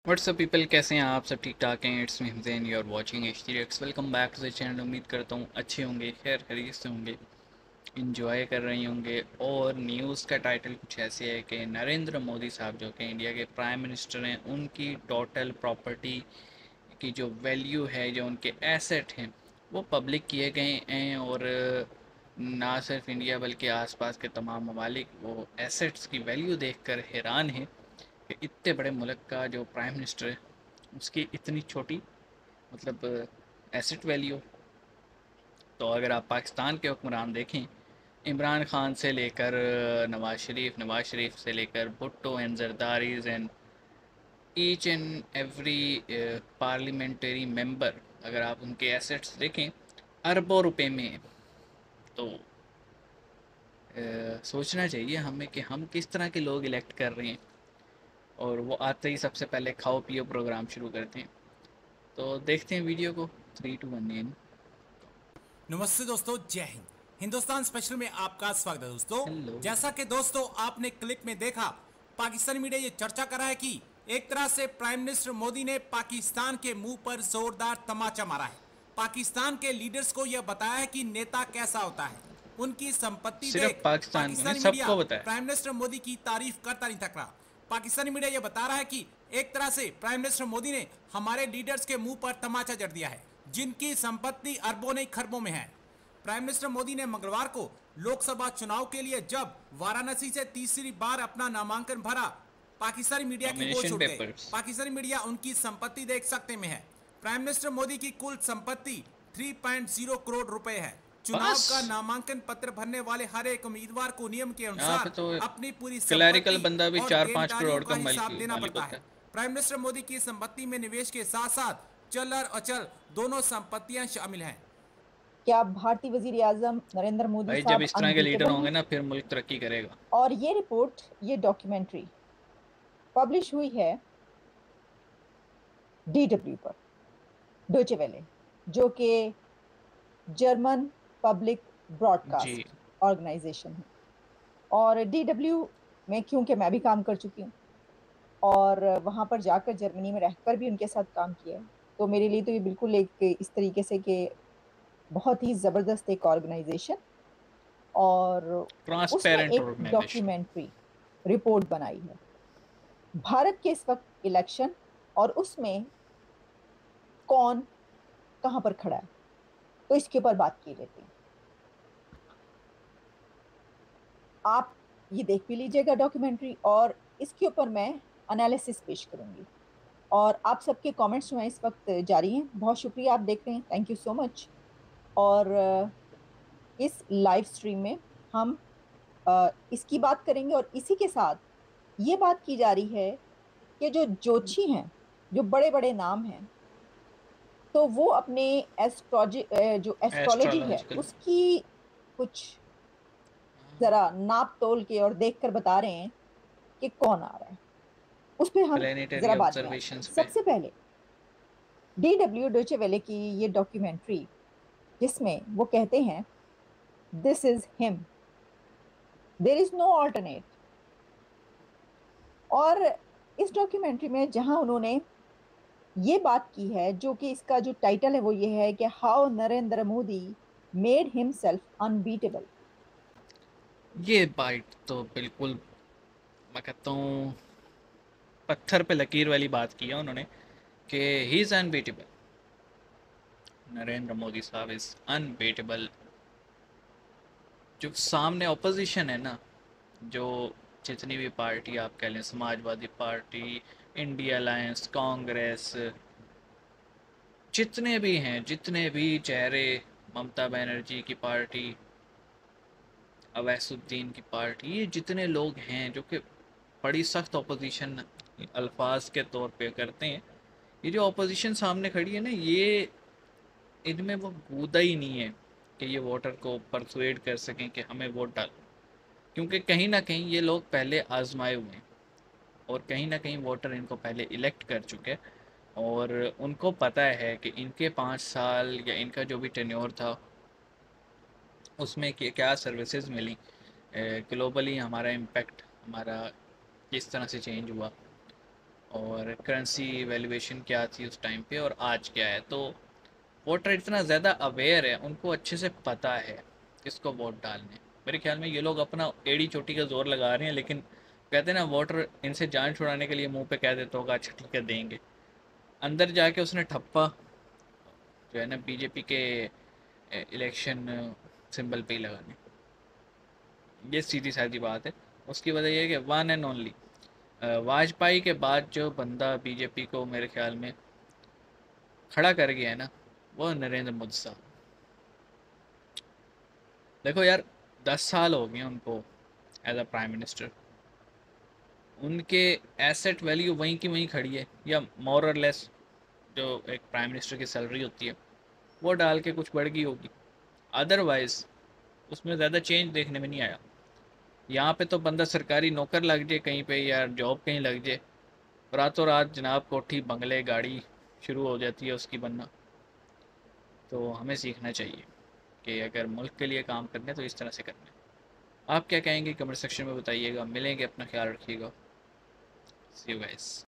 WhatsApp people, कैसे हैं आप? सब ठीक ठाक हैं? It's me Hussain, you are watching HTX। Welcome back to the channel. उम्मीद करता हूँ अच्छे होंगे, खैर खैरियत से होंगे, इंजॉय कर रही होंगे। और न्यूज़ का टाइटल कुछ ऐसे है कि नरेंद्र मोदी साहब जो कि इंडिया के प्राइम मिनिस्टर हैं, उनकी टोटल प्रॉपर्टी की जो वैल्यू है, जो उनके एसेट हैं, वो पब्लिक किए गए हैं। और ना सिर्फ इंडिया बल्कि आसपास के तमाम ममालिक वो एसेट्स की वैल्यू देखकर हैरान हैं कि इतने बड़े मुल्क का जो प्राइम मिनिस्टर है उसकी इतनी छोटी मतलब एसेट वैल्यू। तो अगर आप पाकिस्तान के हुक्मरान देखें, इमरान खान से लेकर नवाज शरीफ से लेकर Bhutto and Zardaris and each and every parliamentary member, अगर आप उनके एसेट्स देखें अरबों रुपए में, तो सोचना चाहिए हमें कि हम किस तरह के लोग इलेक्ट कर रहे हैं। और वो आते ही सबसे पहले खाओ पियो प्रोग्राम शुरू करते हैं। तो देखते हैं वीडियो को। 3 2 1 एन। नमस्ते दोस्तों, जय हिंद। हिंदुस्तान स्पेशल में आपका स्वागत है दोस्तों। हेलो। जैसा कि दोस्तों आपने क्लिप में देखा, पाकिस्तानी मीडिया ये चर्चा कर रहा है कि एक तरह से प्राइम मिनिस्टर मोदी ने पाकिस्तान के मुंह पर जोरदार तमाचा मारा है। पाकिस्तान के लीडर्स को यह बताया है कि नेता कैसा होता है। उनकी संपत्ति सिर्फ देख पाकिस्तान को नहीं, पाकिस्तानी मीडिया सबको बताया। प्राइम मिनिस्टर मोदी की तारीफ करता नहीं थक रहा। पाकिस्तानी मीडिया यह बता रहा है कि एक तरह से प्राइम मिनिस्टर मोदी ने हमारे लीडर्स के मुंह पर तमाचा जड़ दिया है, जिनकी संपत्ति अरबों नहीं खरबों में है। प्राइम मिनिस्टर मोदी ने मंगलवार को लोकसभा चुनाव के लिए जब वाराणसी से तीसरी बार अपना नामांकन भरा, पाकिस्तानी मीडिया की होश नॉमिनेशन उड़ गई। पेपर्स। पाकिस्तानी मीडिया उनकी संपत्ति देख सकते में है। प्राइम मिनिस्टर मोदी की कुल संपत्ति 3.0 करोड़ रुपए है। चुनाव बस का नामांकन पत्र भरने वाले हर एक उम्मीदवार को नियम के यहाँ पे अनुसार तो अपनी पूरी क्लैरिकल संपत्ति बंदा भी और 4-5 देनदारियों करोड़ का का हिसाब देना मालिक पड़ता होता है। है। प्राइम मिनिस्टर मोदी की संपत्ति में निवेश के साथ साथ चल और अचल दोनों संपत्तियां शामिल हैं। क्या भारतीय वजीर आजम नरेंद्र मोदी भाई, जब साहब इस तरह के लीडर अनबीटेबल होंगे हैं? ना, फिर मुल्क तरक्की करेगा। और ये रिपोर्ट, ये डॉक्यूमेंट्री पब्लिश हुई है DW पर, डोइचे वेले, जो कि जर्मन पब्लिक जी। ब्रॉडकास्ट ऑर्गेनाइजेशन है। और DW में क्योंकि मैं भी काम कर चुकी हूँ और वहां पर जाकर जर्मनी में रहकर भी उनके साथ काम किया है, तो मेरे लिए तो ये बिल्कुल एक इस तरीके से कि बहुत ही जबरदस्त एक ऑर्गेनाइजेशन। और उसमें ट्रांसपेरेंट एक ऑर्गेनाइजेशन। डॉक्यूमेंट्री रिपोर्ट बनाई है भारत के इस वक्त इलेक्शन, और उसमें कौन कहां पर खड़ा है, तो इसके ऊपर बात की लेते हैं। आप ये देख भी लीजिएगा डॉक्यूमेंट्री, और इसके ऊपर मैं एनालिसिस पेश करूंगी। और आप सबके कमेंट्स जो हैं इस वक्त जारी हैं, बहुत शुक्रिया, आप देख रहे हैं, थैंक यू सो मच। और इस लाइव स्ट्रीम में हम इसकी बात करेंगे, और इसी के साथ ये बात की जा रही है कि जो जोशी हैं, जो बड़े बड़े नाम हैं, तो वो अपने जो एस्ट्रोलॉजी है एस्ट्रोलॉजिकल। उसकी कुछ जरा नाप तोल के और देखकर बता रहे हैं कि कौन आ रहा है। उस पर हम प्लेनेटरी जरा बाद में आते हैं। ऑब्जर्वेशंस पे। सबसे पहले DW डोइचे वेले की ये डॉक्यूमेंट्री, जिसमें वो कहते हैं this is him, there is no alternate. और इस डॉक्यूमेंट्री में जहां उन्होंने ये बात की है, जो कि इसका जो टाइटल है वो ये है कि how Narendra Modi made himself unbeatable. ये बाइट तो बिल्कुल, मैं कहता हूँ, पत्थर पे लकीर वाली बात की है उन्होंने कि he is unbeatable. Narendra Modi साहब इज़ अनबीटेबल। जो सामने ऑपोजिशन है ना, जो जितनी भी पार्टी आप कह लें, Samajwadi party, India alliance, Congress, जितने भी हैं, जितने भी चेहरे, ममता बनर्जी की पार्टी, अवैसुद्दीन की पार्टी, ये जितने लोग हैं जो कि बड़ी सख्त ऑपोजिशन अल्फाज के तौर पे करते हैं, ये जो ऑपोजिशन सामने खड़ी है ना, ये इनमें वो गूदा ही नहीं है कि ये वोटर को परसुएड कर सकें कि हमें वोट डालो। क्योंकि कहीं ना कहीं ये लोग पहले आजमाए हुए हैं, और कहीं ना कहीं वोटर इनको पहले इलेक्ट कर चुके हैं, और उनको पता है कि इनके 5 साल या इनका जो भी टेन्योर था उसमें क्या सर्विसेज मिली। ग्लोबली हमारा इम्पेक्ट हमारा किस तरह से चेंज हुआ और करेंसी वैल्यूएशन क्या थी उस टाइम पे और आज क्या है। तो वोटर इतना ज़्यादा अवेयर है, उनको अच्छे से पता है किसको वोट डालने। मेरे ख्याल में ये लोग अपना एड़ी चोटी का जोर लगा रहे हैं, लेकिन कहते हैं ना, वोटर इनसे जान छुड़ाने के लिए मुंह पे कह देता होगा अच्छा ठीक है देंगे, अंदर जाके उसने ठप्पा जो है ना बीजेपी के इलेक्शन सिंबल पे ही लगाने। ये सीधी सादी बात है। उसकी वजह यह है कि वन एंड ओनली वाजपेयी के बाद जो बंदा बीजेपी को मेरे ख्याल में खड़ा कर गया है ना, वो नरेंद्र मोदी साहब। देखो यार, 10 साल हो गए उनको एज अ प्राइम मिनिस्टर। उनके एसेट वैल्यू वहीं की वहीं खड़ी है, या मोर और लेस जो एक प्राइम मिनिस्टर की सैलरी होती है वो डाल के कुछ बढ़ गई होगी, अदरवाइज उसमें ज़्यादा चेंज देखने में नहीं आया। यहाँ पे तो बंदा सरकारी नौकर लग जाए कहीं पे या जॉब कहीं लग जाए, रातों रात जनाब कोठी बंगले गाड़ी शुरू हो जाती है उसकी बनना। तो हमें सीखना चाहिए कि अगर मुल्क के लिए काम करने तो इस तरह से करना है। आप क्या कहेंगे कमेंट सेक्शन में बताइएगा। मिलेंगे, अपना ख्याल रखिएगा। सी यू गाइस।